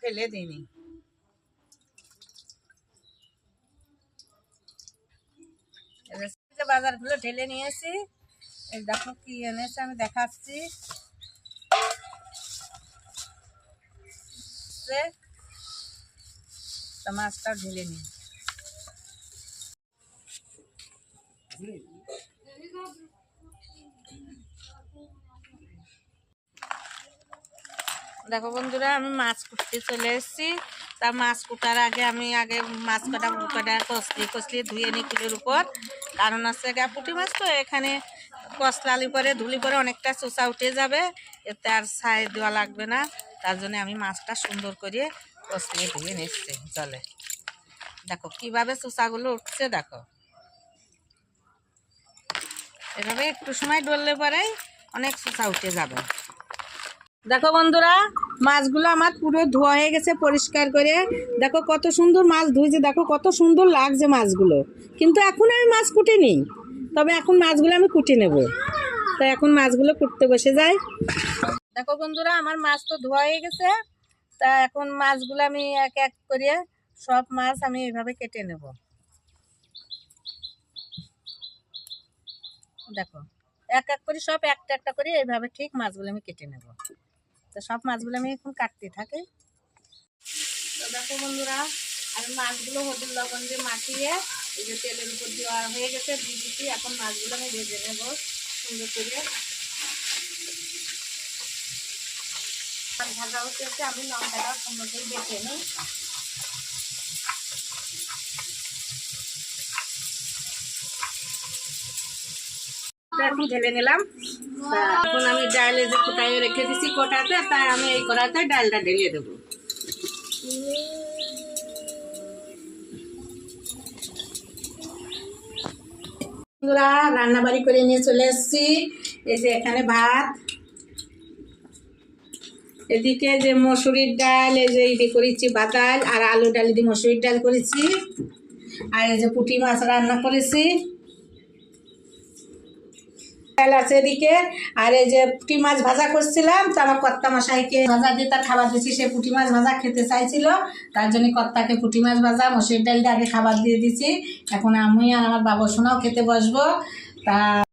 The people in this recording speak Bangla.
ফেলে দিইনি। বাজারগুলো ঢেলে নিয়েছি, এই দেখো কি এনেছে আমি দেখাচ্ছি। মাছটা ঢেলে নিই। দেখো বন্ধুরা, আমি মাছ কুটতে চলে এসেছি। তা মাছ কুটার আগে আমি মাছ কাটা কষলি ধুয়ে নিই কুলের উপর। কারণ আছে পুঁটি মাছ তো এখানে কষলালি পরে ধুলি পরে অনেকটা চোষা উঠে যাবে, এতে আর ছাই দেওয়া লাগবে না। তার জন্য আমি মাছটা সুন্দর করে কষলিয়ে ধুয়ে নিচ্ছি জলে। দেখো কিভাবে চোষাগুলো উঠছে, দেখো এভাবে একটু সময় ডললে পরেই অনেক চোষা উঠে যাবে। দেখো বন্ধুরা, মাছগুলো আমার পুরো ধোয়া হয়ে গেছে পরিষ্কার করে। দেখো কত সুন্দর মাছ ধুয়েছে, দেখো কত সুন্দর লাগছে মাছগুলো। কিন্তু এখন আমি মাছ কুটে নিই, তবে এখন মাছগুলো আমি কুটে নেব। তাই এখন মাছগুলো কুটতে বসে যাই। দেখো বন্ধুরা, আমার মাছ তো ধোয়া হয়ে গেছে। তা এখন মাছগুলো আমি এক এক করে সব মাছ আমি এইভাবে কেটে নেব। দেখো এক এক করে সব একটা একটা করে এইভাবে ঠিক মাছগুলো আমি কেটে নেব। তো সব মাছগুলো আমি এখন কাটতে থাকি। তো দেখো বন্ধুরা, আমি মাছগুলো হলুদ লবণ দিয়ে মাখিয়ে এই যে তেলের উপর দেওয়া হয়ে গেছে, দিয়ে দিচ্ছি। এখন মাছগুলো আমি ভেজে নেব সুন্দর করে। মাছ ভাজা হচ্ছে, আমি লঙ্কাটা সুন্দর করে বেছে নিই। এখন ঢেলে নিলাম। এখন আমি ডালে যে কোটায় রেখে দিচ্ছি কোটাতে, তাই আমি এই কড়াতে ডালটা ঢেলে দেবো। রান্না বাড়ি করে নিয়ে চলে এসেছি। এই যে এখানে ভাত, এদিকে যে মসুরির ডাল, এই যে এই করেছি ভাত ডাল, আর আলু ডাল দিয়ে মসুরির ডাল করেছি, আর এই যে পুঁটি মাছ রান্না করেছি ডাল আছে এদিকে। আর এই যে পুঁটি মাছ ভাজা করছিলাম, তো আমার কর্তা মশাইকে ভাজা দিয়ে তার খাবার দিচ্ছি। সে পুঁটি মাছ ভাজা খেতে চাইছিল, তার জন্য কর্তাকে পুঁটি মাছ ভাজা মসুরির ডাল দিয়ে আগে খাবার দিয়ে দিচ্ছি। এখন আমি আর আমার বাবা সোনাও খেতে বসবো। তা